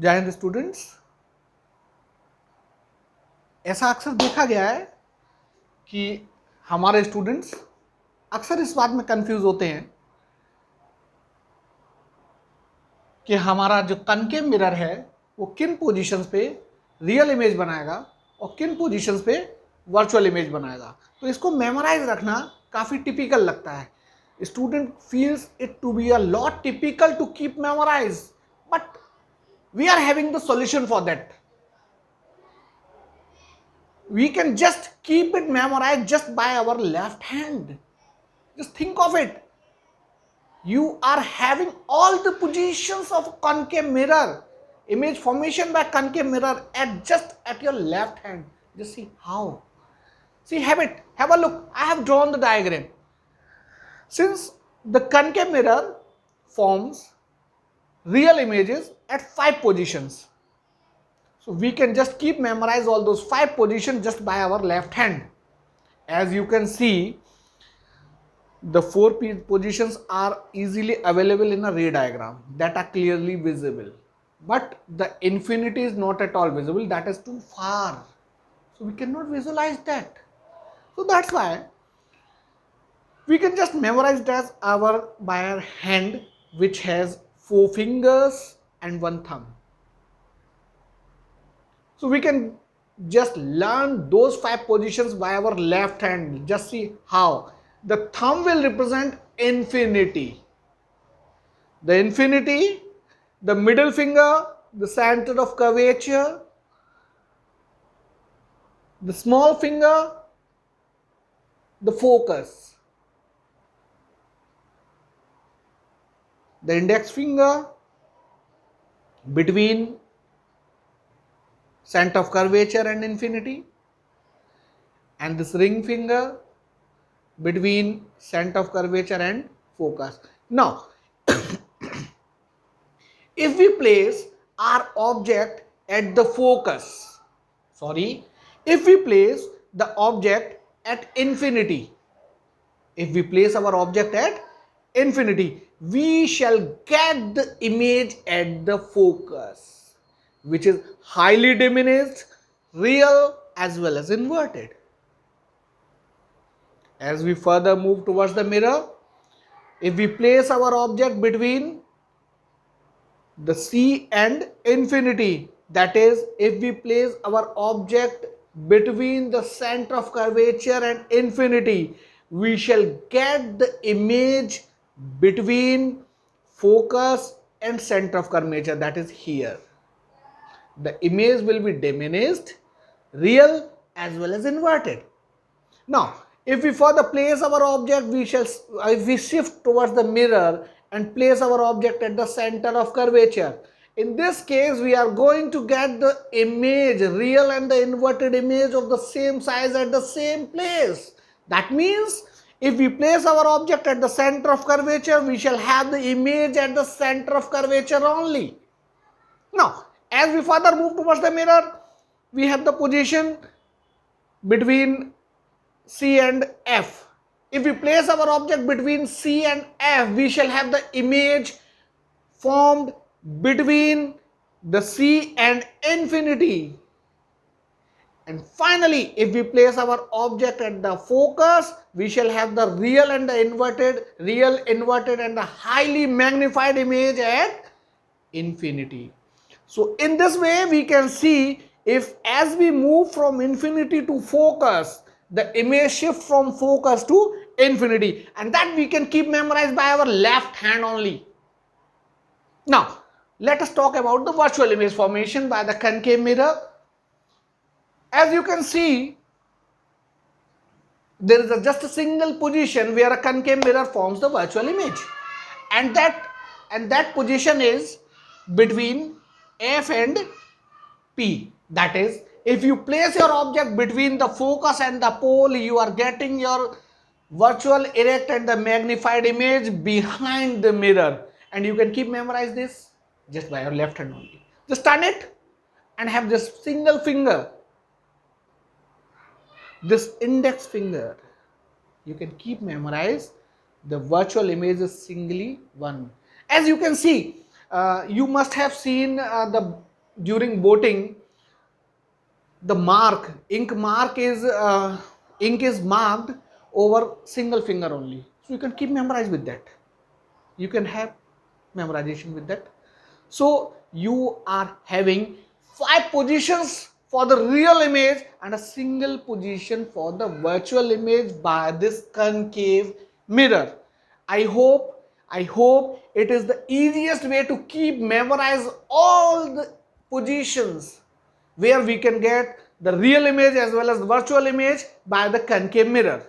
जय हिंद स्टूडेंट्स। ऐसा अक्सर देखा गया है कि हमारे स्टूडेंट्स अक्सर इस बात में कंफ्यूज होते हैं कि हमारा जो कनकेव मिरर है वो किन पोजीशंस पे रियल इमेज बनाएगा और किन पोजीशंस पे वर्चुअल इमेज बनाएगा। तो इसको मेमोराइज रखना काफ़ी टिपिकल लगता है। Student feels it to be a lot typical to keep memorise, but we are having the solution for that. We can just keep it memorized just by our left hand. Just think of it. You are having all the positions of concave mirror, image formation by concave mirror at your left hand. Just see how. See, have a look. I have drawn the diagram. Since the concave mirror forms real images at 5 positions, so we can just keep memorize all those 5 positions just by our left hand. As you can see, the 4 positions are easily available in a ray diagram that are clearly visible. But the infinity is not at all visible, that is too far. So we cannot visualize that. So that's why we can just memorize that by our hand, which has 4 fingers and 1 thumb. So we can just learn those 5 positions by our left hand. Just see how. The thumb will represent infinity. The infinity, the middle finger, the center of curvature, the small finger, the focus, the index finger between center of curvature and infinity, and this ring finger between center of curvature and focus. Now, if we place our object at the focus, if we place the object at infinity, we shall get the image at the focus, which is highly diminished, real as well as inverted. As we further move towards the mirror, if we place our object between the C and infinity, that is, if we place our object between the center of curvature and infinity, we shall get the image between focus and center of curvature, that is here. The image will be diminished, real as well as inverted. Now, if we further place our object, if we shift towards the mirror and place our object at the center of curvature, in this case we are going to get the image, real and the inverted image of the same size at the same place. That means if we place our object at the center of curvature, we shall have the image at the center of curvature only. Now, as we further move towards the mirror, we have the position between C and F. If we place our object between C and F, we shall have the image formed between the C and infinity. And finally, if we place our object at the focus, we shall have the real, inverted and the highly magnified image at infinity. So in this way, we can see if as we move from infinity to focus, the image shift from focus to infinity, and that we can keep memorized by our left hand only. Now, let us talk about the virtual image formation by the concave mirror. As you can see, there is just a single position where a concave mirror forms the virtual image, and that position is between F and P. That is, if you place your object between the focus and the pole, you are getting your virtual erect and the magnified image behind the mirror, and you can keep memorize this just by your left hand only. Just turn it and have this single finger, this index finger. You can keep memorize the virtual image is singly one. As you can see, you must have seen during boating, the ink is marked over single finger only. So you can keep memorize with that. You can have memorization with that. So you are having 5 positions for the real image and a single position for the virtual image by this concave mirror. I hope it is the easiest way to keep memorize all the positions where we can get the real image as well as the virtual image by the concave mirror.